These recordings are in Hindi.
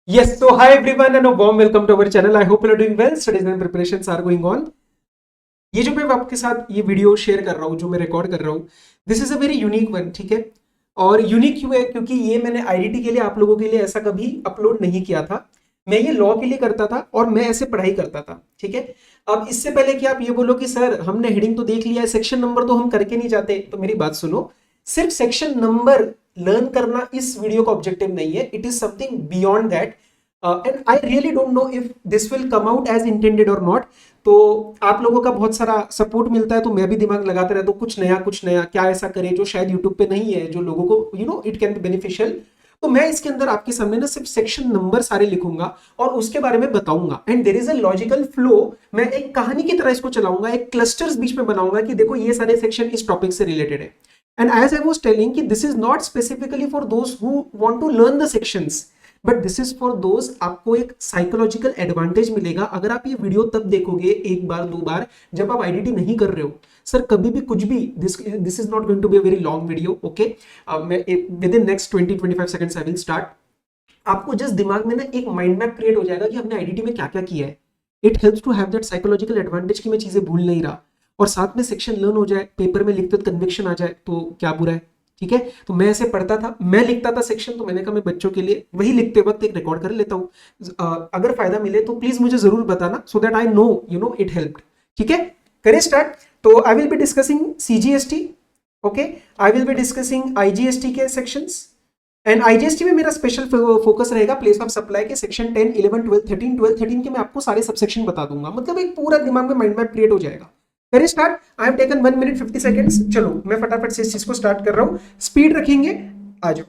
Yes, so hi everyone and a warm welcome to our channel. I hope you are doing well. Studies and preparations are going on. ये जो मैं आपके साथ ये वीडियो शेयर कर रहा हूँ, जो मैं रिकॉर्ड कर रहा हूँ, this is a very unique one, ठीक है। और यूनिक क्यों है? क्योंकि ये मैंने आईडीटी के लिए आप लोगों के लिए ऐसा कभी अपलोड नहीं किया था। मैं ये लॉ के लिए करता था और मैं ऐसे पढ़ाई करता था, ठीक है। अब इससे पहले कि आप ये बोलो कि सर हमने हेडिंग तो देख लिया है, सेक्शन नंबर तो हम करके नहीं जाते, तो मेरी बात सुनो। सिर्फ सेक्शन नंबर लर्न करना इस वीडियो का ऑब्जेक्टिव नहीं है, it is something beyond that. And I really don't know if this will come out as intended और नॉट। तो आप लोगों का बहुत सारा सपोर्ट मिलता है, तो मैं भी दिमाग लगाते रहता हूँ कुछ नया क्या ऐसा करे जो शायद यूट्यूब पे नहीं है, जो लोगों को इट कैन बी बेनिफिशियल। तो मैं इसके अंदर आपके सामने ना सिर्फ सेक्शन नंबर सारे लिखूंगा और उसके बारे में बताऊंगा। And there is a logical flow. मैं एक कहानी की तरह इसको चलाऊंगा, एक क्लस्टर्स बीच में बनाऊंगा कि देखो ये सारे सेक्शन इस टॉपिक से रिलेटेड है। And as I was telling कि this is not specifically for those who want to learn the sections, but this is for those, आपको एक साइकोलॉजिकल एडवांटेज मिलेगा अगर आप ये वीडियो तब देखोगे एक बार दो बार जब आप आईडीटी नहीं कर रहे हो। सर कभी भी कुछ भी, this is not going to be a very long video, okay. मैं within next 20-25 seconds I will start. आपको जस्ट दिमाग में ना एक माइंड मैप क्रिएट हो जाएगा कि हमने आईडीटी में क्या क्या किया है। It helps to have that psychological advantage कि मैं चीजें भूल नहीं रहा, और साथ में सेक्शन लर्न हो जाए, पेपर में लिखते कन्विक्शन आ जाए, तो क्या बुरा है, ठीक है। तो मैं ऐसे पढ़ता था, मैं लिखता था सेक्शन, तो मैंने कहा मैं बच्चों के लिए वही लिखते वक्त एक रिकॉर्ड कर लेता हूँ। अगर फायदा मिले तो प्लीज मुझे जरूर बताना, so that I know it helped, ठीक है। करें स्टार्ट। तो I will be discussing CGST, okay. I will be discussing IGST के सेक्शंस। एंड आईजीएसटी में मेरा स्पेशल फोकस रहेगा प्लेस ऑफ सप्लाई के सेक्शन 10, 11, 12, 13, 12, 13 के मैं आपको सारे सबसेक्शन बता दूंगा। मतलब एक पूरा दिमाग में माइंड मैप क्रिएट हो जाएगा। करें start. I have taken 1 minute 50 seconds. चलो मैं फटाफट से इस चीज को स्टार्ट कर रहा हूं, स्पीड रखेंगे। आ जाओ।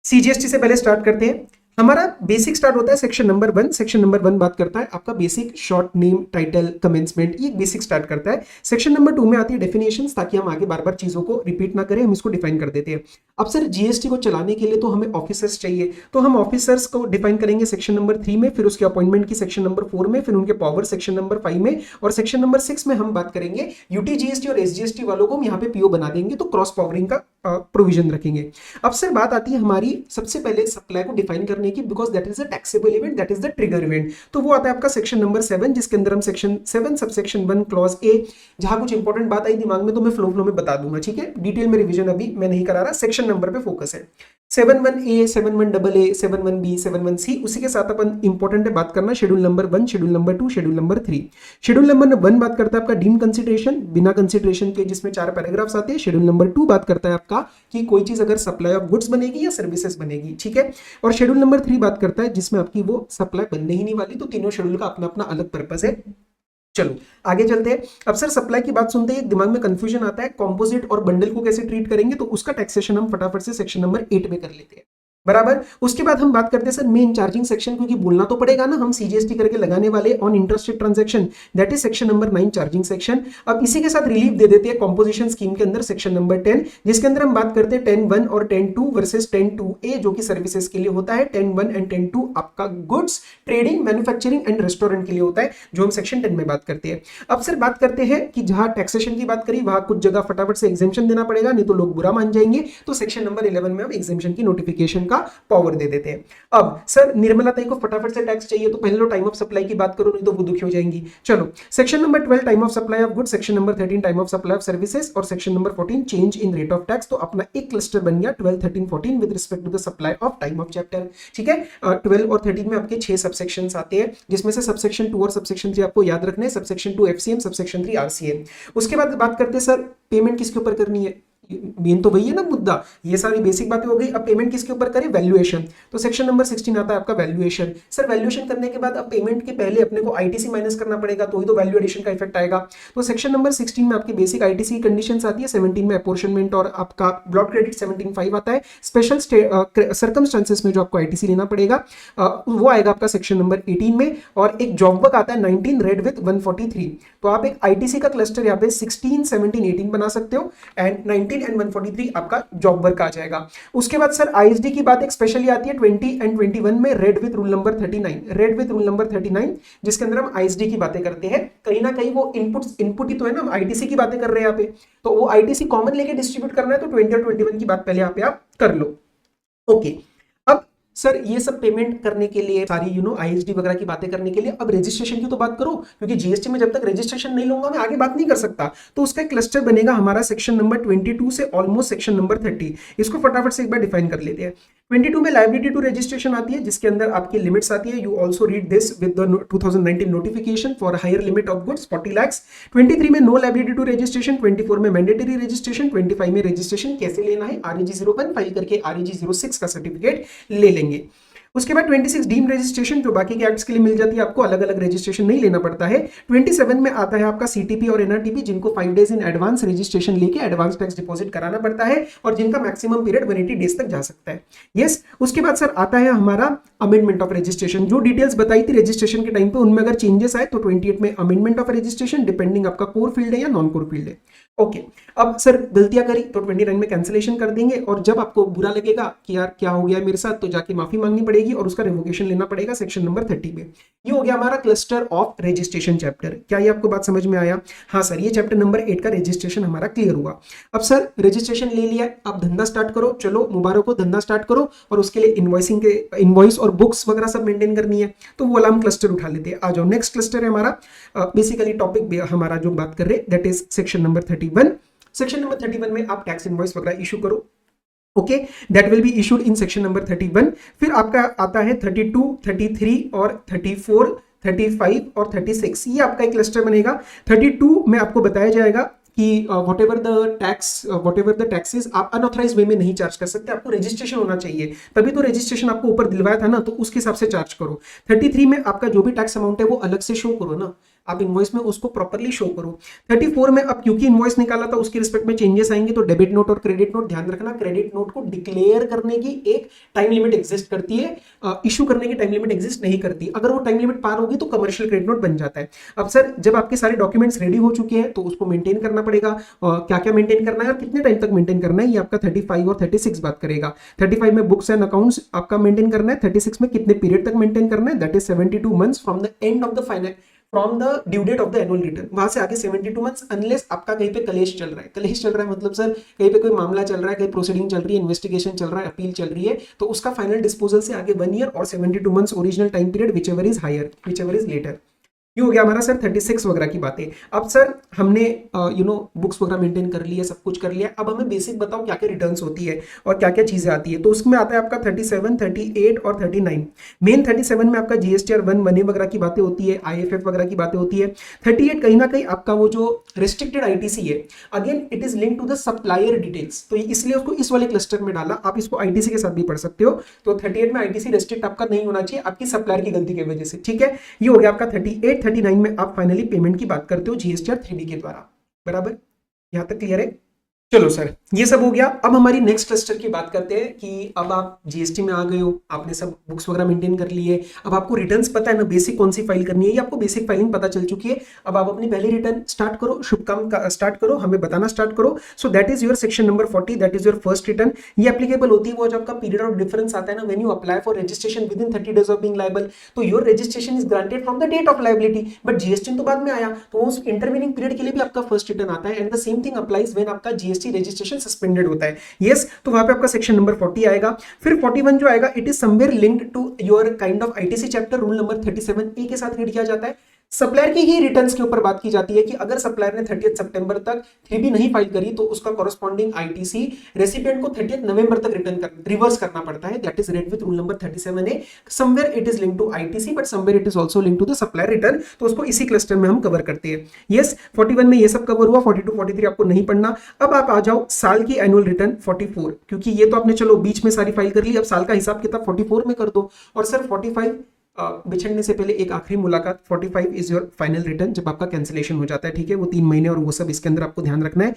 सीजीएसटी से पहले स्टार्ट करते हैं। हमारा बेसिक स्टार्ट होता है सेक्शन नंबर 1। सेक्शन नंबर 1 बात करता है आपका basic short name title commencement, ये बेसिक स्टार्ट करता है। सेक्शन नंबर 2 में आती है डेफिनेशंस, ताकि हम आगे बार बार चीजों को रिपीट ना करें, हम इसको डिफाइन कर देते हैं। अब सर जीएसटी को चलाने के लिए तो हमें ऑफिसर्स चाहिए, तो हम ऑफिसर्स को डिफाइन करेंगे सेक्शन नंबर 3 में, फिर उसके अपॉइंटमेंट की सेक्शन नंबर 4 में, फिर उनके पावर सेक्शन नंबर 5 में, और सेक्शन नंबर 6 में हम बात करेंगे यूटी जीएसटी और एसजीएसटी वालों को हम यहाँ पे पीओ बना देंगे, तो क्रॉस पावरिंग का प्रोविजन रखेंगे। अब सर बात आती है हमारी सबसे पहले सप्लाई को डिफाइन करने की, because that is a taxable event, that is the trigger event. तो वो आता है आपका सेक्शन नंबर 7, जिसके अंदर हम सेक्शन 7 सबसेक्शन 1 क्लॉज ए, जहां कुछ इंपॉर्टेंट बात आई दिमाग में तो मैं फ्लो में बता दूंगा, ठीक है। डिटेल में रिवीजन अभी मैं नहीं करा रहा, सेक्शन नंबर पे फोकस है। 7(1)A, 7(1)AA, 7(1)B, 7(1)C, उसी के साथ अपन इंपॉर्टेंट है बात करना schedule number 1, schedule number 2, schedule number 3। Schedule number 1 बात करता है आपका डीम कंसिडरेशन, बिना कंसिडरेशन के, जिसमें 4 पैराग्राफ्स आते हैं। शेड्यूल नंबर 2 बात करता है आपका कि कोई चीज अगर सप्लाई ऑफ गुड्स बनेगी या सर्विसेज बनेगी, ठीक है। और शेड्यूल नंबर 3 बात करता है जिसमें आपकी वो सप्लाई बनने ही नहीं वाली। तो तीनों शेड्यूल का अपना अपना अलग पर्पस है। चलो आगे चलते हैं। अब सर सप्लाई की बात सुनते हैं दिमाग में कंफ्यूजन आता है, कंपोजिट और बंडल को कैसे ट्रीट करेंगे, तो उसका टैक्सेशन हम फटाफट से सेक्शन नंबर 8 में कर लेते हैं, बराबर। उसके बाद हम बात करते हैं सर मेन चार्जिंग सेक्शन, क्योंकि बोलना तो पड़ेगा ना, हम सीजीएसटी करके लगाने वाले on interested transaction, that is section number 9 charging section. अब इसी के साथ रिलीफ दे देते हैं कॉम्पोजिशन स्कीम के अंदर सेक्शन नंबर 10, जिसके अंदर हम बात करते हैं 10(1) और 10(2) वर्सेस 10(2)A, जो कि सर्विसेज के लिए होता है। 10(1) एंड 10(2) आपका goods trading manufacturing and restaurant के लिए होता है, जो हम सेक्शन 10 में बात करते हैं। अब सर बात करते हैं कि जहां टैक्सेशन की बात करी वहां कुछ जगह फटाफट से एग्जेम्पशन देना पड़ेगा, नहीं तो लोग बुरा मान जाएंगे। तो सेक्शन नंबर 11 में हम एग्जेम्पशन की नोटिफिकेशन का पावर दे देते हैं। अब सर निर्मला ताई को फटाफट से टैक्स चाहिए, तो पहले लो टाइम ऑफ सप्लाई की बात करो, नहीं तो वो दुखी हो जाएंगी। चलो section number 12 time of supply of goods, section number 13 time of supply of services, और section number 14 change in rate of tax. तो अपना एक क्लस्टर बन गया 12, 13, 14 with respect to the supply of time of chapter, ठीक है। 12 और 13 में आपके 6 सबसेक्शंस आते हैं, जिसमें से सबसेक्शन 2 और सबसेक्शन 3 आपको याद रखना है। Subsection 2 FCM, subsection 3 RCM. उसके बाद बात करते हैं सर पेमेंट किसके ऊपर करनी है, मेन तो वही है ना मुद्दा। ये सारी बेसिक बातें हो गई। अब पेमेंट किसके ऊपर करें, वैल्यूएशन। तो सेक्शन नंबर 16 आता है आपका वैल्यूएशन। सर वैल्यूएशन करने के बाद अब पेमेंट के पहले अपने को आईटीसी माइनस करना पड़ेगा, तो ही तो वैल्यू एडिशन का इफेक्ट आएगा। तो सेक्शन नंबर 16 में आपकी बेसिक आईटीसी की कंडीशंस आती है, 17 में अपॉर्शनमेंट और आपका ब्लॉक क्रेडिट 17(5) आता है। स्पेशल सर्कमस्टांसेस में जो आपको आईटीसी लेना पड़ेगा वो आएगा आपका सेक्शन नंबर 18 में। और एक जॉब वर्क आता है 19 रेड विद 143। तो आप एक आईटीसी का क्लस्टर यहाँ पे 16, 17, 18 बना सकते हो, एंड 19 एंड 143 आपका जॉब वर्क आ जाएगा। उसके बाद सर आईएसडी की बात एक स्पेशली आती है 20 एंड 21 में, red with rule number 39, red with rule number 39, जिसके अंदर हम आईएसडी की बातें करते हैं। कहीं ना कहीं वो इनपुट ही तो है ना, हम आईटीसी की बातें कर रहे हैं यहाँ पे, तो वो आईटीसी कॉमन लेके डिस्ट्रीब्यूट करना है, तो 20 और 21 की बात पहले यहाँ पे आप कर लो, ओके। अब सर ये सब पेमेंट करने के लिए सारी आईएसडी वगैरह की बातें करने के लिए अब रजिस्ट्रेशन की तो बात करो, क्योंकि जीएसटी में जब तक रजिस्ट्रेशन नहीं लूंगा मैं आगे बात नहीं कर सकता। तो उसका क्लस्टर बनेगा हमारा सेक्शन नंबर 22 से ऑलमोस्ट सेक्शन नंबर 30। इसको फटाफट से एक बार डिफाइन कर लेते हैं। 22 में लायबिलिटी टू रजिस्ट्रेशन आती है, जिसके अंदर आपकी लिमिट्स आती है। You also read this with the 2019 notification for higher limit of goods 40 lakhs। 23 में नो लायबिलिटी टू रजिस्ट्रेशन, 24 में मैंडेटरी रजिस्ट्रेशन, 25 में रजिस्ट्रेशन कैसे लेना है, REG 01 फाइल करके REG 06 का सर्टिफिकेट ले लेंगे। उसके बाद 26 डीम रजिस्ट्रेशन, जो बाकी के एक्ट्स के लिए मिल जाती है, आपको अलग अलग रजिस्ट्रेशन नहीं लेना पड़ता है। 27 में आता है आपका CTP और NRTP, जिनको 5 days इन एडवांस रजिस्ट्रेशन लेके एडवांस टैक्स डिपॉजिट कराना पड़ता है और जिनका मैक्सिमम पीरियड 180 डेज तक जा सकता है। यस, उसके बाद सर आता है हमारा अमेंडमेंट ऑफ रजिस्ट्रेशन। जो डिटेल्स बताई थी रजिस्ट्रेशन के टाइम पे, उनमें अगर चेंजेस आए तो 28 में अमेंडमेंट ऑफ रजिस्ट्रेशन, डिपेंडिंग आपका कोर फील्ड है या नॉन कोर फील्ड है। ओके, अब सर गलतियां करी तो 29 में कैंसिलेशन कर देंगे, और जब आपको बुरा लगेगा कि यार क्या हो गया मेरे साथ, तो जाके माफी मांगनी पड़ेगी और उसका रिवोकेशन लेना पड़ेगा सेक्शन नंबर 30 में। ये हो गया हमारा क्लस्टर ऑफ रजिस्ट्रेशन चैप्टर। क्या ये आपको बात समझ में आया? हाँ सर, ये चैप्टर नंबर 8 का रजिस्ट्रेशन हमारा क्लियर हुआ। अब सर रजिस्ट्रेशन ले लिया, अब धंधा स्टार्ट करो। चलो मुबारक हो, धंधा स्टार्ट करो, और उसके लिए इनवॉइस और बुक्स वगैरह सब मेंटेन करनी है, तो वो वाला हम क्लस्टर उठा लेते हैं। आ जाओ, नेक्स्ट क्लस्टर है हमारा बेसिकली टॉपिक हमारा जो बात कर रहे हैं, that is section number 31। Section number 31 में आप टैक्स इनवॉइस वगैरह इशू करो। Okay, that will be issued in section number 31। फिर आपका आता है 32, 33 और 34, 35 और 36। ये आपका एक क्लस्टर बनेगा। 32 में आपको बताया जाएगा कि whatever the taxes आप अनऑथराइज वे में नहीं चार्ज कर सकते, आपको रजिस्ट्रेशन होना चाहिए, तभी तो रजिस्ट्रेशन आपको ऊपर दिलवाया था ना, तो उसके हिसाब से चार्ज करो। 33 में आपका जो भी टैक्स अमाउंट है वो अलग से शो करो ना, आप इनवॉइस में उसको प्रॉपर्ली शो करो। 34 में अब क्योंकि इनवॉइस निकाला था उसके रिस्पेक्ट में चेंजेस आएंगे, तो डेबिट नोट और क्रेडिट नोट ध्यान रखना, क्रेडिट नोट को डिक्लेयर करने की एक टाइम लिमिट एग्जिस्ट करती है, इशू करने की टाइम लिमिट एग्जिस्ट नहीं करती। अगर वो टाइम लिमिट पार होगी तो कमर्शियल क्रेडिट नोट बन जाता है। अब सर जब आपके सारे डॉक्यूमेंट्स रेडी हो चुके हैं तो उसको मेंटेन करना पड़ेगा। क्या क्या मेंटेन करना है और कितने टाइम तक मेंटेन करना है, ये आपका 35 और 36 बात करेगा। 35 में बुक्स एंड अकाउंट्स आपका मेंटेन करना है, 36 में कितने पीरियड तक मेंटेन करना है, that is 72 months from the end of the final from the due date of the annual return, वहां से आगे 72 मंथ्स, अनलेस आपका कहीं पे कलेश चल रहा है। कलेश चल रहा है मतलब सर कहीं पे कोई मामला चल रहा है, कहीं प्रोसीडिंग चल रही है, इन्वेस्टिगेशन चल रहा है, अपील चल रही है, तो उसका फाइनल डिस्पोजल से आगे 1 ईयर और 72 months original time period, whichever is higher whichever is later. ये हो गया हमारा सर 36 वगैरह की बातें। अब सर हमने बुक्स वगैरह मेंटेन कर लिया, सब कुछ कर लिया, अब हमें बेसिक बताओ क्या क्या रिटर्न्स होती है और क्या क्या चीजें आती है। तो उसमें आता है आपका 37, 38 और 39। मेन 37 में आपका GSTR 1 मनी वगैरह की बातें होती है, IFF वगैरह की बातें होती है। 38 कहीं ना कहीं आपका वो जो रिस्ट्रिक्टेड ITC है, again it is link to the supplier details, तो इसलिए उसको इस वाले क्लस्टर में डाला। आप इसको ITC के साथ भी पढ़ सकते हो। तो 38 में ITC रेस्ट्रिक्ट आपका नहीं होना चाहिए आपकी सप्लायर की गलती की वजह से, ठीक है। ये हो गया आपका 38। 39 में आप फाइनली पेमेंट की बात करते हो GSTR 3B के द्वारा, बराबर, यहां तक क्लियर है। चलो सर ये सब हो गया। अब हमारी नेक्स्ट क्लस्टर की बात करते हैं कि अब आप जीएसटी में आ गए हो, आपने सब बुक्स वगैरह मेंटेन कर ली है, अब आपको रिटर्न्स पता है ना बेसिक कौन सी फाइल करनी है, ये आपको बेसिक फाइलिंग पता चल चुकी है। अब आप अपनी पहली रिटर्न स्टार्ट करो, शुभ काम स्टार्ट करो, हमें बताना स्टार्ट करो। सो that is your section number 40, that is your first return. ये एप्लीकेबल होती है वो जब आपका पीरियड ऑफ डिफरेंस आता है ना, when you apply for registration within 30 days of being liable, तो your registration is granted from the date of liability, but GST तो बाद में आया, तो उस इंटरवीनिंग पीरियड के लिए भी आपका फर्स्ट रिटर्न आता है। And the same thing applies when आपका जीएसटी रजिस्ट्रेशन सस्पेंडेड होता है। यस, तो वहां पे आपका सेक्शन नंबर 40 आएगा। फिर 41 जो आएगा, it is somewhere linked to your kind of ITC chapter, rule number 37A के साथ रीड किया जाता है। सप्लायर की ही रिटर्न्स के ऊपर बात की जाती है कि अगर सप्लायर ने 30 सितंबर तक 3B नहीं फाइल करी तो उसका कॉरेस्पॉन्डिंग आईटीसी रेसिपिएंट को 30 नवंबर तक रिवर्स करना पड़ता है। That is read with rule number 37A। Somewhere it is linked to ITC but somewhere it is also linked to the supplier return, तो उसको इसी क्लस्टर में हम कवर करते हैं। यस, 41 में ये सब कवर हुआ, 42 43 आपको नहीं पढ़ना। अब आप आ जाओ साल की एनुअल रिटर्न 44, क्योंकि ये तो आपने चलो बीच में सारी फाइल कर ली, अब साल का हिसाब किताब 44 में कर दो। और सर 45 बिछड़ने से पहले एक आखिरी मुलाकात, 45 इज योर फाइनल रिटर्न, जब आपका कैंसिलेशन हो जाता है, ठीक है, वो 3 महीने और वो सब इसके अंदर आपको ध्यान रखना है।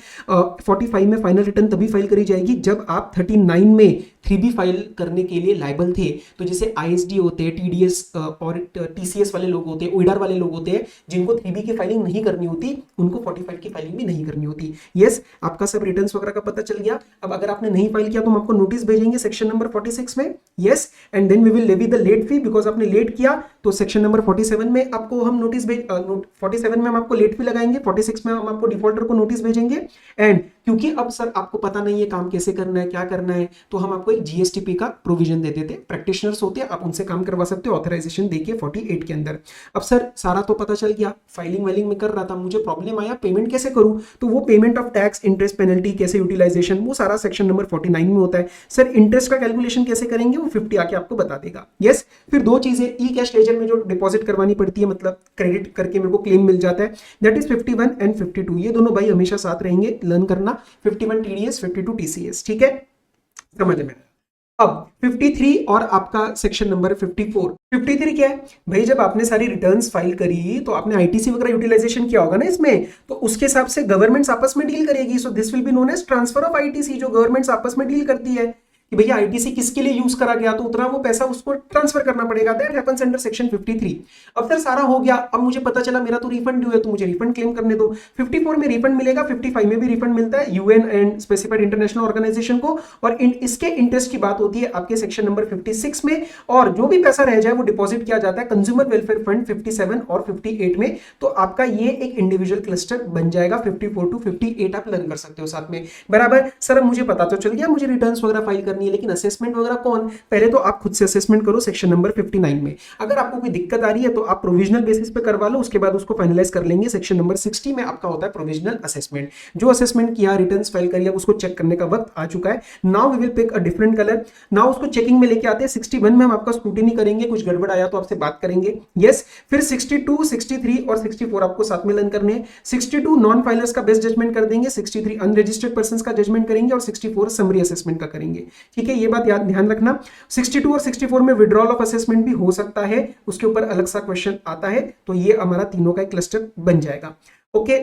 45 में फाइनल रिटर्न तभी फाइल करी जाएगी जब आप 39 में 3B फाइल करने के लिए लायबल थे। तो जैसे ISD होते हैं, TDS और TCS वाले लोग होते हैं, OIDAR वाले लोग होते हैं, जिनको 3B की फाइलिंग नहीं करनी होती, उनको 45 की फाइलिंग भी नहीं करनी होती। यस, आपका सब रिटर्न्स वगैरह का पता चल गया। अब अगर आपने नहीं फाइल किया तो हम आपको नोटिस भेजेंगे सेक्शन नंबर 46 में। Yes, and then we will levy the late fee, because आपने लेट किया तो सेक्शन नंबर 47 में आपको हम नोटिस 47 में हम आपको लेट फी लगाएंगे, 46 में हम आपको डिफॉल्टर को नोटिस भेजेंगे, एंड क्योंकि अब सर आपको पता नहीं है काम कैसे करना है, क्या करना है, तो हम आपको एक जीएसटीपी का प्रोविजन दे देते हैं। प्रैक्टिशनर्स होते हैं, आप उनसे काम करवा सकते हो ऑथराइजेशन देखिए 48 के अंदर। अब सर सारा तो पता चल गया, फाइलिंग वाइलिंग में कर रहा था, मुझे प्रॉब्लम आया पेमेंट कैसे करूं, तो वो payment of tax, interest, penalty, कैसे यूटिलाइजेशन, वो सारा सेक्शन नंबर 49 में होता है। सर इंटरेस्ट का कैलकुलेशन कैसे करेंगे, वो 50 आके आपको बता देगा। यस, फिर दो चीजें, ई कैश लेजर में जो डिपॉजिट करवानी पड़ती है, मतलब क्रेडिट करके मेरे को क्लेम मिल जाता है, दैट इज 51 एंड 52। ये दोनों भाई हमेशा साथ रहेंगे, लर्न करना। 51 टीडीएस, 52 टीसीएस, ठीक है, समझ में। अब 53 और आपका सेक्शन नंबर 54। 53 क्या है भाई, जब आपने सारी रिटर्न्स फाइल करी तो आपने आईटीसी वगैरह यूटिलाइजेशन किया होगा ना इसमें, तो उसके हिसाब से गवर्नमेंट्स आपस में डील करेगी। So this will be known as transfer of ITC, जो गवर्नमेंट्स आपस में डील करती है कि भैया आईटीसी किसके लिए यूज करा गया, तो उतना वो पैसा उसको ट्रांसफर करना पड़ेगा। That happens under section 53। अब सर सारा हो गया, अब मुझे पता चला मेरा तो रिफंड ड्यू है, तो मुझे रिफंड क्लेम करने दो। 54 में रिफंड मिलेगा, 55 में भी रिफंड मिलता है UN and specified international organization को, और इसके इंटरेस्ट की बात होती है आपके सेक्शन नंबर 56 में, और जो भी पैसा रह जाए वो डिपॉजिट किया जाता है कंज्यूमर वेलफेयर फंड 57 और 58 में। तो आपका ये एक इंडिविजुअल क्लस्टर बन जाएगा। 54 टू 58 आप लर्न कर सकते हो साथ में, बराबर। सर अब मुझे पता तो चल गया मुझे रिटर्न्स वगैरह फाइल करनी है, लेकिन असेसमेंट वगैरह कौन, पहले तो आप खुद से असेसमेंट करो सेक्शन नंबर 59 में। अगर आपको कोई दिक्कत आ रही है तो आप प्रोविजनल बेसिस पे करवा लो, उसके बाद उसको फाइनलाइज कर लेंगे। सेक्शन नंबर 60 में आपका होता है प्रोविजनल असेसमेंट। जो असेसमेंट किया, रिटर्न्स फाइल करिए, उसको चेक करने का वक्त आ चुका है। Now we will pick a different colour. Now उसको चेकिंग में लेके आते हैं। 61 में हम आपका स्क्रूटिनी करेंगे, कुछ गड़बड़ आया तो आपसे बात करेंगे। यस, फिर 62, 63 और 64 आपको साथ में लर्न करने हैं। 62 नॉन फाइलर्स का बेस्ट जजमेंट कर देंगे, 63 अनरजिस्टर्ड पर्संस का जजमेंट करेंगे, और 64 समरी असेसमेंट का करेंगे। ठीक है, ये बात याद ध्यान रखना। 62 और 64 में विड्रॉल ऑफ असेसमेंट भी हो सकता है, उसके ऊपर अलग सा क्वेश्चन आता है। तो ये हमारा तीनों का एक क्लस्टर बन जाएगा। ओके,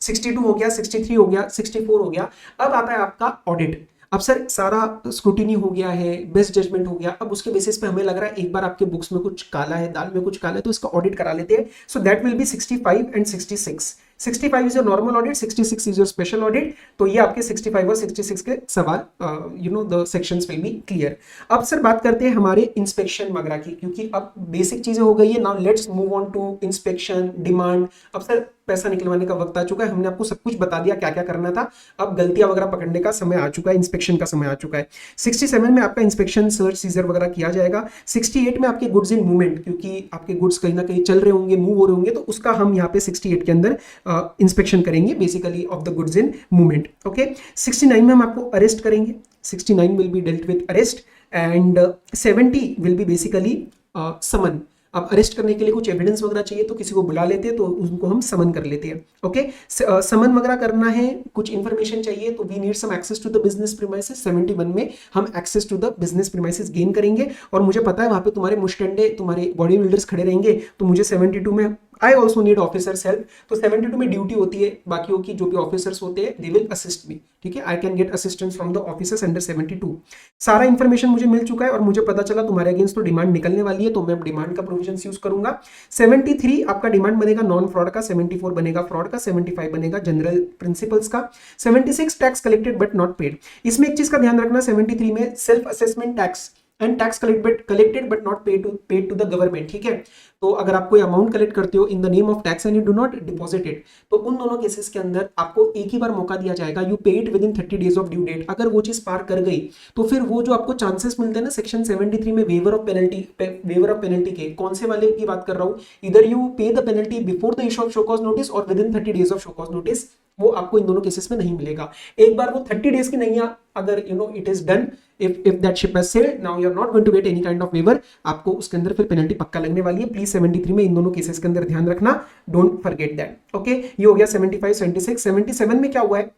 62 हो गया, 63 हो गया, 64 हो गया। अब आता है आपका ऑडिट। अब सर सारा स्क्रूटिनी हो गया है, बेस्ट जजमेंट हो गया। अब उसके बेसिस पे हमें लग रहा है एक बार आपके बुक्स में कुछ काला है, दाल में कुछ काला है, तो इसका ऑडिट करा लेते हैं। So that will B 65 and 66। 65 is your normal audit, 66 is your special audit. तो ये आपके 65 और 66 के सवाल, you know the sections will be clear. अब सर बात करते हैं हमारे इंस्पेक्शन वगैरह की, क्योंकि अब बेसिक चीजें हो गई है। Now let's move on to inspection, demand. अब सर पैसा निकलवाने का वक्त आ चुका है, हमने आपको सब कुछ बता दिया क्या क्या करना था। अब गलतियां वगैरह पकड़ने का समय आ चुका है, इंस्पेक्शन का समय आ चुका है। 67 में आपका इंस्पेक्शन, सर्च, सीजर वगैरह किया जाएगा। 68 में आपके गुड्स इन मूवमेंट, क्योंकि आपके गुड्स कहीं ना कहीं चल रहे होंगे, मूव हो रहे होंगे, तो उसका हम यहाँ पे 68 के अंदर इंस्पेक्शन करेंगे, basically of the goods in movement. Okay, 69 में हम आपको अरेस्ट करेंगे। 69 will be dealt with arrest, and 70 will be basically summon. अब अरेस्ट करने के लिए कुछ एविडेंस वगैरह चाहिए तो किसी को बुला लेते हैं, तो उनको हम समन कर लेते हैं। ओके, समन वगैरह करना है, कुछ इंफॉर्मेशन चाहिए, तो we need some access to the business premises. 71 में हम access to the business premises gain करेंगे, और मुझे पता है वहां पे तुम्हारे मुस्टंडे, तुम्हारे बॉडी बिल्डर्स खड़े रहेंगे, तो मुझे 72 में I also need officers help. तो 72 में ड्यूटी होती है बाकियों की, जो भी ऑफिसर्स होते हैं दे विल असिस्ट मी। ठीक है, I can get assistance from the officers under 72। सारा इंफॉर्मेशन मुझे मिल चुका है, और मुझे पता चला तुम्हारे अगेंस्ट तो डिमांड निकलने वाली है, तो मैं डिमांड का प्रोविजन यूज करूंगा। 73 आपका डिमांड बनेगा नॉन फ्रॉड का, 74 बनेगा फ्रॉड का, 75 बनेगा जनरल प्रिंसिपल्स का, 76 tax collected but not paid. इसमें एक चीज का ध्यान रखना, 73 में self assessment tax and tax collected but not paid to the government. ठीक है, तो अगर आप कोई अमाउंट कलेक्ट करते हो in the name of tax and you do not deposit it, तो उन दोनों केसेस के अंदर आपको एक ही बार मौका दिया जाएगा। You pay it within 30 days of due date. अगर वो चीज पार कर गई तो फिर वो जो आपको चांसेस मिलते हैं ना सेक्शन 73 में वेवर ऑफ पेनल्टी के, कौन से वाले की बात कर रहा हूं, इधर you pay the penalty before the issue of show cause notice और within 30 days of show cause notice, वो आपको इन दोनों केसेस में नहीं मिलेगा। एक बार वो 30 डेज की नहीं है, अगर you know it is done, if that ship has sailed, now you are not going to get any kind of waiver, आपको उसके अंदर फिर पेनल्टी पक्का लगने वाली है। प्लीज 73 में इन दोनों केसेस के अंदर ध्यान रखना, डोंट फॉरगेट दैट। ओके, ये हो गया 75, 76। 77 में क्या हुआ है,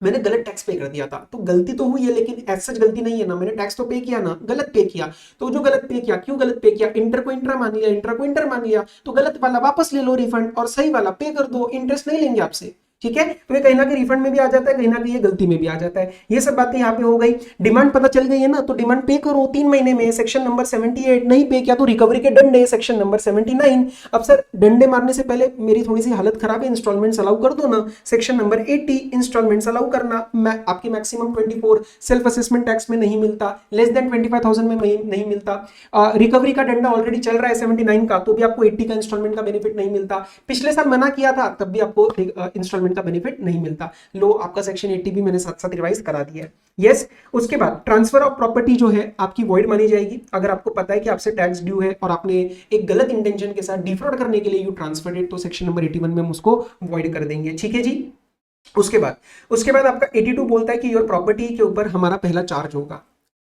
मैंने गलत टैक्स पे कर दिया था, तो गलती तो हुई है लेकिन एज सच गलती नहीं है ना, मैंने टैक्स तो पे किया ना, गलत पे किया। तो जो गलत पे किया, क्यों गलत पे किया, इंटर को इंट्रा मान लिया, इंट्रा को इंटर मान लिया, तो गलत वाला वापस ले लो रिफंड, और सही वाला पे कर दो, इंटरेस्ट नहीं लेंगे आपसे। ठीक है, तो ये कहीं ना कहीं रिफंड में भी आ जाता है, कहीं ना कहीं ये गलती में भी आ जाता है। ये सब बातें यहाँ पे हो गई। डिमांड पता चल गई है ना, तो डिमांड पे करो 3 महीने में। सेक्शन नंबर 78 नहीं पे किया तो रिकवरी के डंडे, सेक्शन नंबर 79। अब सर डंडे मारने से पहले मेरी थोड़ी सी हालत खराब है, इंस्टॉलमेंट्स अलाउ कर दो ना। सेक्शन नंबर 80 इंस्टॉलमेंट्स अलाउ करना। मैं आपकी मैक्सिमम 24, सेल्फ असेसमेंट टैक्स में नहीं मिलता, लेस देन 25,000 में नहीं मिलता। रिकवरी का डंडा ऑलरेडी चल रहा है 79 का, तो भी आपको 80 का इंस्टॉलमेंट का बेनिफिट नहीं मिलता। पिछले साल मना किया था, तब भी आपको इंस्टॉलमेंट का बेनिफिट नहीं मिलता। लो आपका सेक्शन 80 भी मैंने साथ साथ रिवाइज करा दिया है। यस, उसके बाद ट्रांसफर ऑफ प्रॉपर्टी जो है आपकी वॉइड मानी जाएगी अगर आपको पता है कि आपसे टैक्स ड्यू है और आपने एक गलत इंटेंशन के साथ डिफ्रॉड करने के लिए यू ट्रांसफर्ड इट, तो सेक्शन नंबर 81 में हम उसको वॉइड कर देंगे। ठीक है जी। उसके बाद आपका 82 बोलता है कि योर प्रॉपर्टी के ऊपर हमारा पहला चार्ज होगा,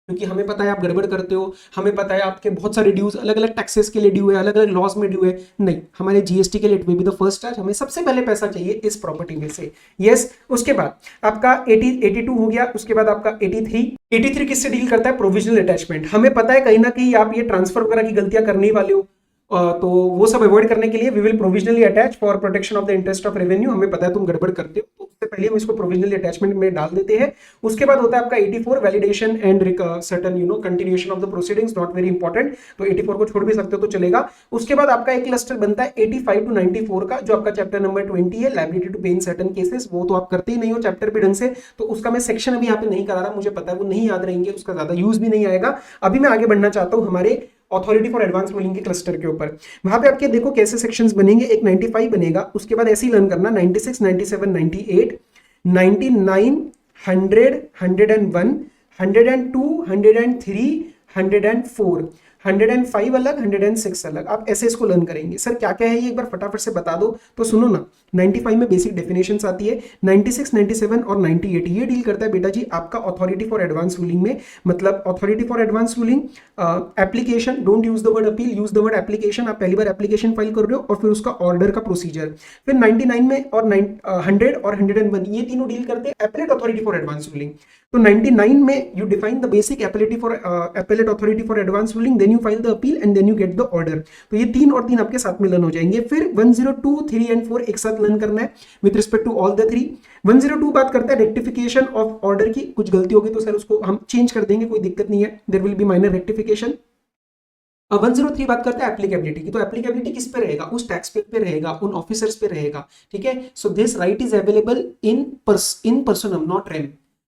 क्योंकि हमें पता है आप गड़बड़ करते हो, हमें पता है आपके बहुत सारे ड्यूज अलग अलग टैक्सेस के लिए ड्यू है, अलग अलग लॉस में ड्यू है। नहीं, हमारे जीएसटी के लिए it will be the first charge, हमें सबसे पहले पैसा चाहिए इस प्रॉपर्टी में से। यस, उसके बाद आपका 82 हो गया। उसके बाद आपका 83 किससे डील करता है? Provisional attachment. हमें पता है कहीं ना कहीं आप ये ट्रांसफर वगैरह की गलतियां करने वाले हो, तो वो सब अवॉइड करने के लिए we will provisionally attach for protection of the interest of revenue. हमें पता है तुम गड़बड़ करते हो, तो उससे पहले हम इसको प्रोविजनली अटैचमेंट में डाल देते हैं। उसके बाद होता है आपका 84 validation and certain continuation of the proceedings, not very important, तो 84 को छोड़ भी सकते हो तो चलेगा। उसके बाद आपका एक क्लस्टर बनता है 85 टू 94 का, जो आपका चैप्टर नंबर 20 है, लायबिलिटी टू पे इन सर्टेन केसेस। वो तो आप करते ही नहीं हो चैप्टर पे ढंग से, तो उसका मैं सेक्शन अभी यहाँ पे नहीं करा रहा, मुझे पता है वो नहीं याद रहेंगे, उसका ज्यादा यूज भी नहीं आएगा। अभी मैं आगे बढ़ना चाहता हूँ हमारे अथॉरिटी फॉर एडवांस रूलिंग के क्लस्टर के ऊपर। वहां पे आपके देखो कैसे सेक्शंस बनेंगे। एक 95 बनेगा, उसके बाद ऐसे ही लर्न करना 96, 97, 98, 99, 100, 101, 102, 103, 104, 105 अलग, 106 अलग। आप ऐसे इसको लर्न करेंगे। सर क्या क्या है ये एक बार फटाफट से बता दो, तो सुनो ना। 95 में बेसिक डेफिनेशंस आती है, 96, 97 और 98 ये डील करता है बेटा जी आपका अथॉरिटी फॉर एडवांस रूलिंग में। मतलब authority for advance ruling application, don't use the word appeal, use the word application. आप पहली बार एप्लीकेशन फाइल कर रहे हो और फिर उसका ऑर्डर का प्रोसीजर। फिर 99 में और 100 और 101 ये तीनों डील करते हैं appellate authority for advance ruling. तो 99 में you define the basic appellate authority for advance ruling, then you file the appeal and then you get the order. तो ये 3 और 3 आपके साथ में लर्न हो जाएंगे। फिर 102, 3 एंड 4 एक साथ लर्न करना है with respect to all the 3। 102 बात करता है रेक्टिफिकेशन ऑफ ऑर्डर की, कुछ गलती होगी तो सर उसको हम चेंज कर देंगे, कोई दिक्कत नहीं है, there will be minor rectification. 103 बात करता है एप्लीकेबिलिटी की, तो एप्लीकेबिलिटी किस पे रहेगा? उस टैक्स पेयर पे रहेगा, उन ऑफिसर्स पे रहेगा। ठीक है, so this right is available in personam, not rem.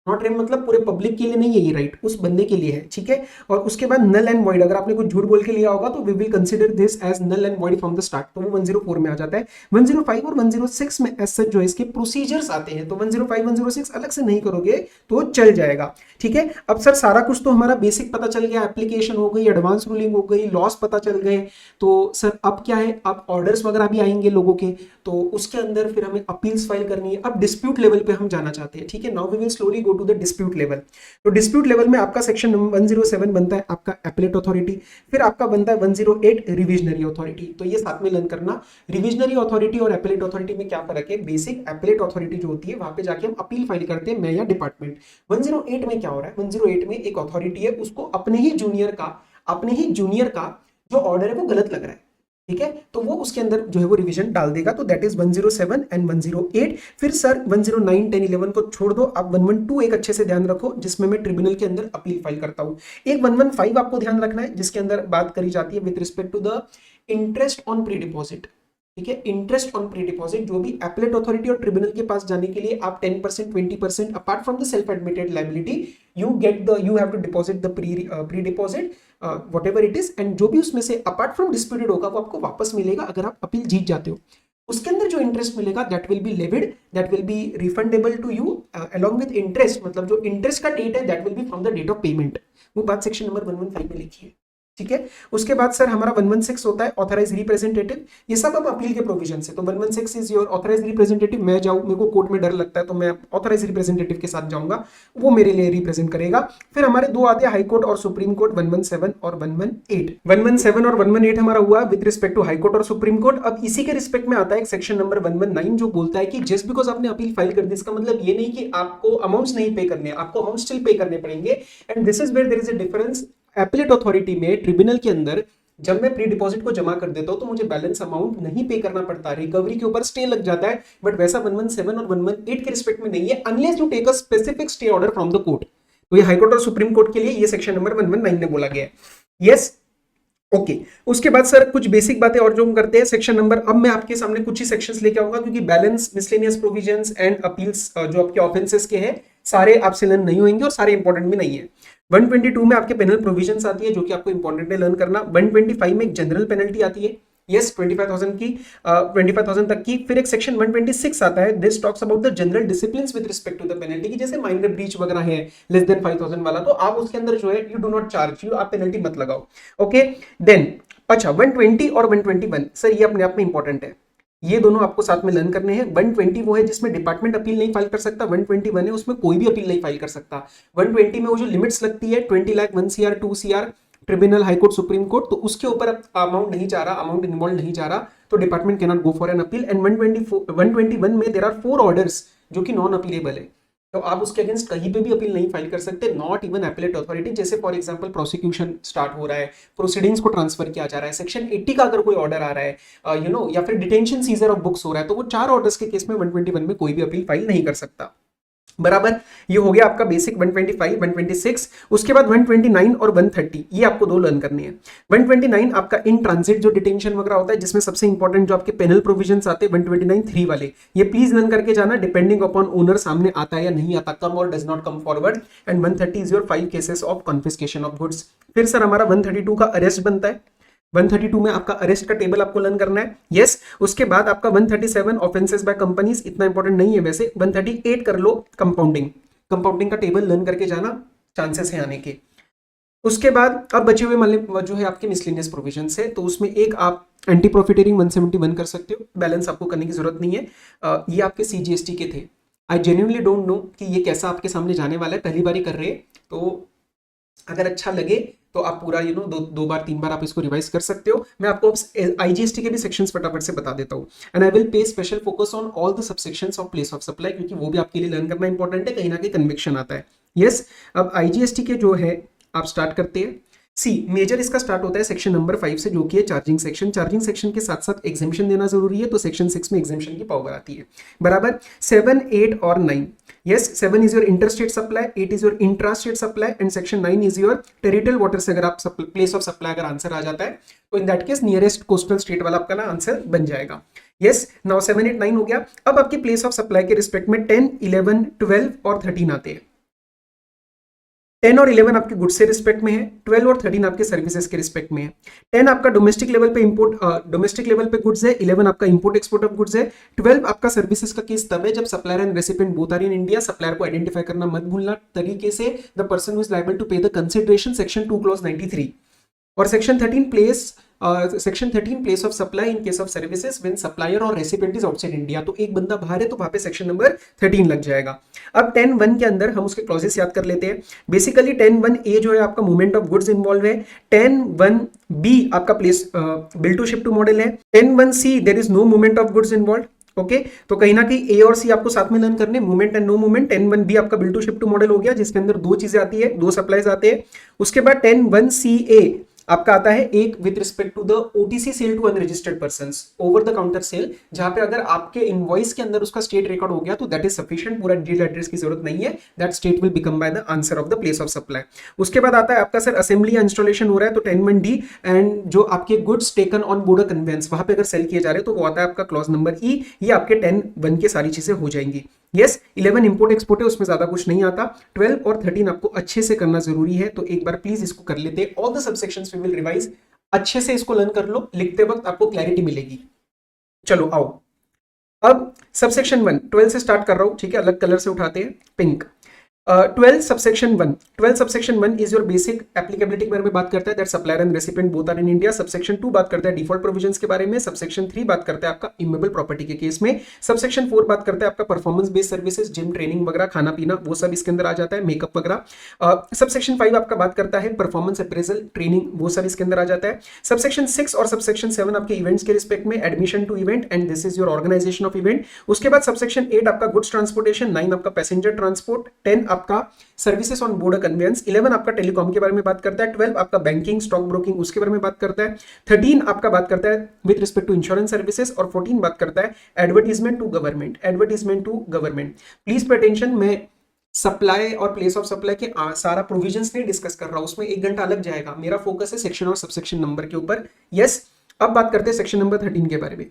Not rem मतलब पूरे पब्लिक के लिए नहीं है ये राइट, उस बंदे के लिए है। ठीक है, और उसके बाद नल एंड वॉइड, अगर आपने कुछ झूठ बोल के लिया होगा तो we will consider this as null and void from the start, तो वो 104 में आ जाता है। 105 और 106 में एज सच जो इसके प्रोसीजर्स आते हैं, तो 105, 106 अलग से नहीं करोगे तो चल जाएगा। ठीक है, अब सर सारा कुछ तो हमारा बेसिक पता चल गया, एप्लीकेशन हो गई, एडवांस रूलिंग हो गई, लॉस पता चल गए, तो सर अब क्या है, अब ऑर्डर्स वगैरह भी आएंगे लोगों के, तो उसके अंदर फिर हमें अपील्स फाइल करनी है। अब डिस्प्यूट लेवल पे हम जाना चाहते हैं। ठीक है, now we will slowly go to the dispute level. तो डिस्प्यूट लेवल में आपका सेक्शन 107 बनता है आपका एपेलेट अथॉरिटी, फिर आपका बनता है 108 रिविजनरी अथॉरिटी। तो ये साथ में लर्न करना, रिविजनरी अथॉरिटी और एपेलेट अथॉरिटी में क्या फर्क है। बेसिक एपेलेट अथॉरिटी जो होती है वहां पे जाके हम अपील फाइल करते हैं, मैं या डिपार्टमेंट। 108 में क्या हो रहा है, 108 में एक अथॉरिटी है, उसको अपने ही जूनियर का जो ऑर्डर है वो गलत लग रहा है। ठीक है, तो वो उसके अंदर जो है वो रिवीजन डाल देगा, तो दैट इज 107 एंड 108। फिर सर 109, 10, 11 को छोड़ दो, आप 112 एक अच्छे से ध्यान रखो, जिसमें मैं ट्रिब्यूनल के अंदर अपील फाइल करता हूं। एक 115 आपको ध्यान रखना है, जिसके अंदर बात करी जाती है with respect to the interest on pre deposit. ठीक है, इंटरेस्ट ऑन प्री डिपॉजिट, जो भी एपेलेट अथॉरिटी और ट्रिब्यूनल के पास जाने के लिए आप 10%, 20% apart from the self admitted liability you have to deposit the pre deposit whatever it is, and जो भी उसमें से अपार्ट फ्रॉम डिस्प्यूटेड होगा वो आपको वापस मिलेगा अगर आप अपील जीत जाते हो। उसके अंदर जो इंटरेस्ट मिलेगा that will be levied, that will be refundable to you along with interest. मतलब जो इंटरेस्ट का डेट है that will be from the date of payment. वो बात सेक्शन नंबर 115 में लिखी है। ठीक है, उसके बाद सर हमारा 116 होता है ऑथराइज रिप्रेजेंटेटिव। ये सब अब अपील के प्रोविजन से, तो 116 इज योर ऑथराइज रिप्रेजेंटेटिव। मैं जाऊँ, मेरे को कोर्ट में डर लगता है, तो मैं ऑथराइज रिप्रेजेंटेटिव के साथ जाऊंगा, वो मेरे लिए रिप्रेजेंट करेगा। फिर हमारे दो आते हैं हाई कोर्ट और सुप्रीम कोर्ट, 117 और 118। 117 और 118 हमारा हुआ with respect to high court और सुप्रीम कोर्ट। अब इसी के रिस्पेक्ट में आता है सेक्शन नंबर 119 जो बोलता है कि जस्ट बिकॉज आपने अपील फाइल कर दी, इसका मतलब ये नहीं कि आपको अमाउंट्स नहीं पे करने, आपको अमाउंट स्टिल पे करने पड़ेंगे। And this is where there is a difference. Appellate authority में, ट्रिब्यूनल के अंदर जब मैं प्री डिपॉजिट को जमा कर देता हूं तो मुझे बैलेंस अमाउंट नहीं पे करना पड़ता, रिकवरी के ऊपर स्टे लग जाता है। बट वैसा 117 और 118 के रिस्पेक्ट में नहीं है, unless you take a specific stay order from the court. तो ये हाई कोर्ट और सुप्रीम कोर्ट के लिए ये सेक्शन नंबर 119 में बोला गया है। Yes, okay. उसके बाद सर कुछ बेसिक बातें और जो हम करते हैं सेक्शन नंबर, अब मैं आपके सामने कुछ ही सेक्शंस लेके आऊंगा क्योंकि balance, miscellaneous provisions and appeals जो आपके ऑफेंसेस के हैं सारे आपसे लर्न नहीं होंगे और सारे इंपॉर्टेंट भी नहीं है। 122 में आपके पेनल प्रोविजंस आती है जो कि आपको इंपॉर्टेंट है लर्न करना। 125 में एक जनरल पेनल्टी आती है, यस 25,000 की 25,000 तक की। फिर एक सेक्शन 126 आता है, this talks about the general discipline with respect to the penalty, की जैसे माइनर ब्रीच वगैरह है लेस देन 5,000 वाला, तो आप उसके अंदर जो है you do not charge, you आप पेनल्टी मत लगाओ। ओके देन अच्छा 120 और 121 सर ये अपने आप में इंपॉर्टेंट है, ये दोनों आपको साथ में लर्न करने हैं। 120 वो है जिसमें डिपार्टमेंट अपील नहीं फाइल कर सकता, 121 है उसमें कोई भी अपील नहीं फाइल कर सकता। 120 में वो जो लिमिट्स लगती है 20 lakh 1 CR 2 CR tribunal high court supreme court, तो उसके ऊपर अमाउंट नहीं जा रहा, अमाउंट इन्वॉल्व नहीं जा रहा, तो department can not go for an appeal. And 121 में देयर आर 4 ऑर्डर्स जो कि नॉन अपीलेबल है, तो आप उसके अगेंस्ट कहीं पे भी अपील नहीं फाइल कर सकते, नॉट इवन एपेलेट अथॉरिटी। जैसे फॉर एग्जांपल प्रोसिक्यूशन स्टार्ट हो रहा है, प्रोसीडिंग्स को ट्रांसफर किया जा रहा है, सेक्शन 80 का अगर कोई ऑर्डर आ रहा है या फिर डिटेंशन सीजर ऑफ बुक्स हो रहा है, तो वो 4 ऑर्डर्स के केस में 121 में कोई भी अपील फाइल नहीं कर सकता। बराबर, ये हो गया आपका बेसिक 125 126। उसके बाद 129 और 130 ये आपको दो लर्न करनी है। 129 आपका इन ट्रांजिट जो डिटेंशन वगैरह होता है, जिसमें सबसे इंपॉर्टेंट जो आपके पेनल प्रोविजंस आते हैं 129 3 वाले, ये प्लीज लर्न करके जाना, डिपेंडिंग अपॉन ओनर सामने आता है या नहीं आता, कम और does not come forward. And 130 is your 5 cases of confiscation of goods. फिर सर हमारा 132 का अरेस्ट बनता है, 132 में आपका अरेस्ट का टेबल आपको लर्न करना है। यस उसके बाद आपका 137 ऑफेंसेस बाय कंपनीज, इतना इंपॉर्टेंट नहीं है वैसे। 138 कर लो कंपाउंडिंग, कंपाउंडिंग का टेबल लर्न करके जाना, चांसेस है आने के। उसके बाद अब बचे हुए मतलब जो है आपके मिसलेनियस प्रोविजन है, तो उसमें एक आप एंटी प्रॉफिटेरिंग 171 कर सकते हो, बैलेंस आपको करने की जरूरत नहीं है। ये आपके CGST के थे। आई जेन्युइनली डोंट नो कि ये कैसा आपके सामने जाने वाला है, पहली बार ही कर रहे हैं, तो अगर अच्छा लगे तो आप पूरा दो बार 3 बार आप इसको रिवाइज कर सकते हो। मैं आपको IGST के भी सेक्शंस फटाफट से बता देता हूँ। And I will pay special focus on all the subsections of place of supply, क्योंकि वो भी आपके लिए लर्न करना इंपॉर्टेंट है, कहीं ना कहीं कन्विक्शन आता है। यस अब IGST के जो है आप स्टार्ट करते हैं। मेजर इसका स्टार्ट होता है सेक्शन नंबर 5 से, जो कि है चार्जिंग सेक्शन। चार्जिंग सेक्शन के साथ साथ एग्जेम्पशन देना जरूरी है, तो सेक्शन 6 में एग्जेम्पशन की पावर आती है। बराबर 7, 8 और 9। Yes, 7 is your interstate supply, 8 is your intrastate supply and section 9 is your territorial water से अगर आप place of supply अगर आंसर आ जाता है तो in that case nearest coastal state वाला आपका ना आंसर बन जाएगा। Yes, now 7, 8, 9 हो गया। अब आपकी place of supply के रिस्पेक्ट में 10, 11, 12 और 13 आते हैं। 10 और 11 आपके गुड्स से रिस्पेक्ट में है, 12 और 13 आपके सर्विसेज के रिस्पेक्ट में है। 10 आपका डोमेस्टिक लेवल पे डोमेस्टिक लेवल पे गुड्स है, 11 आपका इंपोर्ट एक्सपोर्ट ऑफ गुड्स है, 12 आपका सर्विसेज का केस तब है जब supplier and recipient both are in India. Supplier को आइडेंटिफाई करना मत भूलना तरीके से, the person who is liable to pay the consideration, section 2 clause 93। और section 13 place of supply in case of services when supplier और रेसिपिएंट इज आउटसाइड इंडिया, तो एक बंदा बाहर है तो वहां पे सेक्शन नंबर 13 लग जाएगा। अब 10(1) के अंदर हम उसके क्लॉजेस याद कर लेते हैं। बेसिकली 10(1)(a) जो है आपका मूवमेंट ऑफ गुड्स इन्वॉल्व है, 10(1)(b) आपका place bill to ship to model है, 10(1)(c) there is no movement of goods involve. Okay तो कहीं ना कहीं ए और सी आपको साथ में लर्न करने, movement and no movement. 10(1)(b) आपका bill to ship to model हो गया, जिसके अंदर दो चीजें आती है, दो सप्लाईज आते हैं। उसके बाद 10(1)(c)(a) आपका आता है एक with respect to the OTC sale to unregistered persons, over the counter sale, जहां पे अगर आपके इनवॉइस के अंदर उसका स्टेट रिकॉर्ड हो गया तो दैट इज सफिशिएंट, पूरा डिटेल एड्रेस की जरूरत नहीं है, that state will become by the answer of the place of supply. उसके बाद आता है आपका सर असेंबली या इंस्टॉलेशन हो रहा है तो 10(1)(d) एंड जो आपके goods taken on board conveyance वहां पे अगर सेल किए जा रहे हैं तो वो आता है आपका क्लॉज नंबर E। ये आपके 10(1) के सारी चीजें हो जाएंगी। यस 11 इंपोर्ट एक्सपोर्ट है, उसमें ज्यादा कुछ नहीं आता। 12 और 13 आपको अच्छे से करना जरूरी है, तो एक बार प्लीज इसको कर लेते हैं। All the subsections we will revise, अच्छे से इसको लर्न कर लो, लिखते वक्त आपको क्लैरिटी मिलेगी। चलो आओ अब सबसेक्शन 1 12 से स्टार्ट कर रहा हूं, ठीक है, अलग कलर से उठाते हैं, pink. 12 subsection 1, 12 subsection 1 is your basic applicability के बारे में बात करता है, that supplier and recipient both are in India. Subsection 2 बात करता है डिफॉल्ट प्रोविजंस के बारे में। सबसेक्शन 3 बात करता है आपका इमूवेबल प्रॉपर्टी के केस में। सबसेक्शन 4 बात करता है आपका performance based services, gym training वगैरह, खाना पीना, वो सब इसके अंदर आ जाता है, मेकअप वगैरह। सबसेक्शन 5 आपका बात करता है परफॉर्मेंस अप्रेजल, ट्रेनिंग, वो सब इसके अंदर आ जाता है। सबसेक्शन 6 और सबसेक्शन 7 आपके इवेंट्स के रिस्पेक्ट में, admission to event and this is your organisation of event. उसके बाद सबसेक्शन 8 आपका गुड्स ट्रांसपोर्टेशन, 9 आपका पैसेंजर ट्रांसपोर्ट, 10 आपका सर्विसेज ऑन बोर्ड कन्वेंस, 11 आपका टेलीकॉम के बारे में बात करता है, 12 आपका बैंकिंग स्टॉक ब्रोकिंग उसके बारे में बात करता है, 13 आपका बात करता है with respect to insurance services, और 14 बात करता है advertisement to government, advertisement to government. Please pay attention, मैं सप्लाई और प्लेस ऑफ सप्लाई के सारा प्रोविजंस नहीं डिस्कस कर रहा हूं, उसमें 1 घंटा लग जाएगा। मेरा फोकस है सेक्शन और सबसेक्शन नंबर के ऊपर। यस अब बात करते हैं सेक्शन नंबर 13 के बारे में।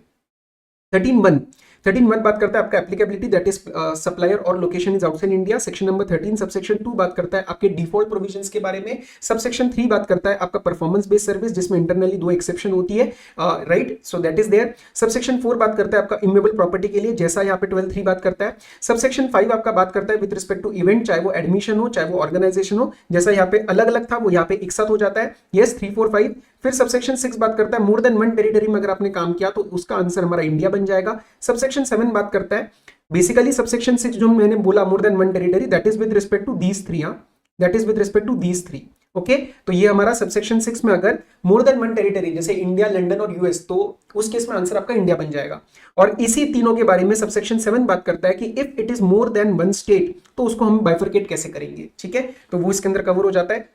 13(1) 13(1) बात करता है आपका एप्लीकेबिलिटी, दैट इज सप्लायर और location is outside India. Section number 13 subsection 2 बात करता है आपके डिफॉल्ट प्रोविजंस के बारे में। सबसेक्शन 3 बात करता है आपका परफॉर्मेंस बेस्ड सर्विस, जिसमें इंटरनली 2 एक्सेप्शन होती है, right, so that is there. Subsection 4 बात करता है आपका इम्यूएबल प्रॉपर्टी के लिए, जैसा यहाँ पे 12(3) बात करता है। सबसेक्शन 5 आपका बात करता है विद रिस्पेक्ट टू इवेंट, चाहे वो एडमिशन हो चाहे वो ऑर्गेनाइजेशन हो, जैसा यहाँ पे अलग अलग था वो यहाँ पे एक साथ हो जाता है, यस 3, 4, 5। फिर सबसेक्शन 6 बात करता है मोर देन 1 टेरिटरी में अगर आपने काम किया तो उसका आंसर हमारा इंडिया बन जाएगा। सबसेक्शन 7 बात करता है बेसिकली सबसेक्शन 6 जो मैंने बोला more than 1 territory, that is with respect to these 3, that is with respect to these 3, okay. तो ये हमारा सबसेक्शन 6 में अगर मोर देन 1 टेरिटरी जैसे इंडिया, लंदन और यूएस, तो उस केस में आंसर आपका इंडिया बन जाएगा। और इसी तीनों के बारे में सबसेक्शन 7 बात करता है कि if it is more than 1 state तो उसको हम बाइफरकेट कैसे करेंगे, ठीक है, तो वो इसके अंदर कवर हो जाता है।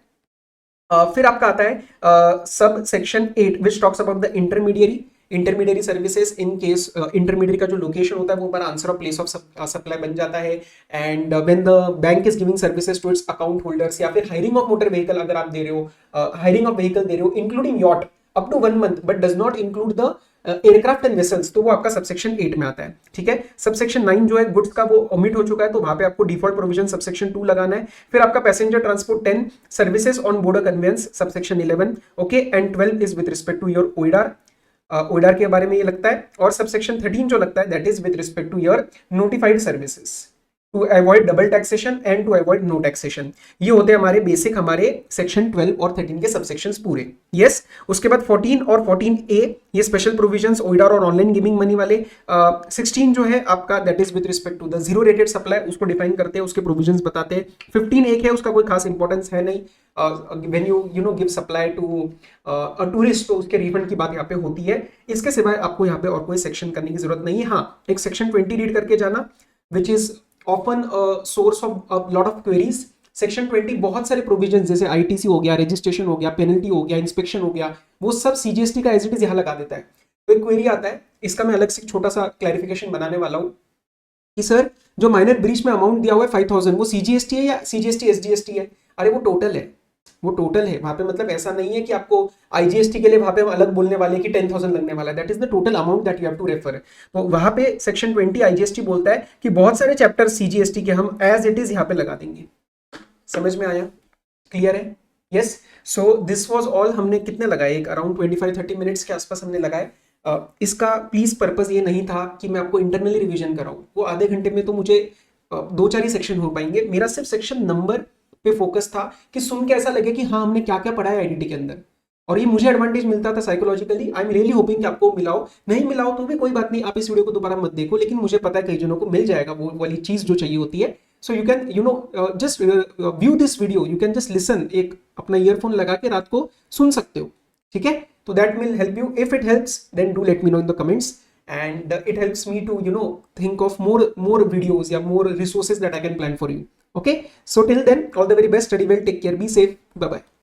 फिर आपका आता है सब 8 which talks about the intermediary services in case intermediary का जो लोकेशन होता है वो हमारा answer of place of supply बन जाता है। And when the bank is giving services to its account holders, या फिर हायरिंग ऑफ मोटर व्हीकल अगर आप दे रहे हो, हायरिंग ऑफ व्हीकल दे रहे हो including yacht up to 1 month but does not include the aircraft and vessels, तो वो आपका सबसेक्शन 8 में आता है, ठीक है। सबसेक्शन 9 जो है गुड्स का वो ओमिट हो चुका है, तो वहां पे आपको डिफॉल्ट प्रोविजन सबसेक्शन 2 लगाना है। फिर आपका passenger transport 10, services on board conveyance subsection 11, okay, and 12 is with respect to your OIDAR, OIDAR के बारे में ये लगता है। और सबसेक्शन 13 जो लगता है that is with respect to your notified services to avoid double taxation and to avoid no taxation. ये होते हैं हमारे बेसिक हमारे सेक्शन 12 और 13 के सबसेक्शंस पूरे, यस। उसके बाद 14 और 14A ये स्पेशल प्रोविजंस ओइडार और ऑनलाइन गेमिंग मनी वाले। 16 जो है आपका that is with respect to the zero rated supply, उसको डिफाइन करते हैं, उसके प्रोविजंस बताते हैं। 15 एक है, उसका कोई खास इंपॉर्टेंस है नहीं, when you know give supply to a tourist तो उसके रिफंड की बात यहाँ पे होती है। इसके सिवाय आपको यहाँ पे और कोई सेक्शन करने की जरूरत नहीं है। हाँ, एक सेक्शन 20 रीड करके जाना which is often a source of a lot of queries। Section 20 बहुत सारे प्रोविजन जैसे आईटीसी हो गया, रजिस्ट्रेशन हो गया, पेनल्टी हो गया, इंस्पेक्शन हो गया, वो सब सीजीएसटी का एज इट इज यहाँ लगा देता है। तो एक क्वेरी आता है, इसका मैं अलग से छोटा सा क्लैरिफिकेशन बनाने वाला हूँ कि सर जो माइनर ब्रीच में अमाउंट दिया हुआ है 5000 वो सीजीएसटी है या सीजीएसटी एसजीएसटी है? अरे वो टोटल है, वो टोटल है वहां पे, मतलब ऐसा नहीं है कि आपको आईजीएसटी के लिए वहां पे हम अलग बोलने वाले कि 10,000 लगने वाला है, that is the total amount that you have to refer. तो वहां पे सेक्शन 20 आईजीएसटी बोलता है कि बहुत सारे चैप्टर सीजीएसटी के हम एज इट इज यहाँ पे लगा देंगे। समझ में आया? क्लियर है? Yes. So this was all. हमने कितने लगाए? एक अराउंड 25-30 मिनट्स के आसपास हमने लगाए। इसका प्लीज पर्पज ये नहीं था कि मैं आपको इंटरनली रिविजन कराऊं, वो आधे घंटे में तो मुझे 2-4 ही सेक्शन हो पाएंगे। मेरा सिर्फ सेक्शन नंबर पे फोकस था कि सुन के ऐसा लगे कि हाँ हमने क्या क्या पढ़ा है आईडीटी के अंदर, और ये मुझे एडवांटेज मिलता था psychologically. I am really hoping कि आपको मिलाओ, नहीं मिलाओ तो भी कोई बात नहीं, आप इस वीडियो को दोबारा मत देखो, लेकिन मुझे पता है कई जनों को मिल जाएगा वो वाली चीज जो चाहिए होती है। So you can you know just view this video, you can just listen, एक अपना ईयरफोन लगा के रात को सुन सकते हो, ठीक है। तो that will help you. If it helps then do let me know in the comments, and it helps me to think of more videos, yeah, more resources that I can plan for you. Okay, so till then, all the very best, study well, take care, be safe, bye bye.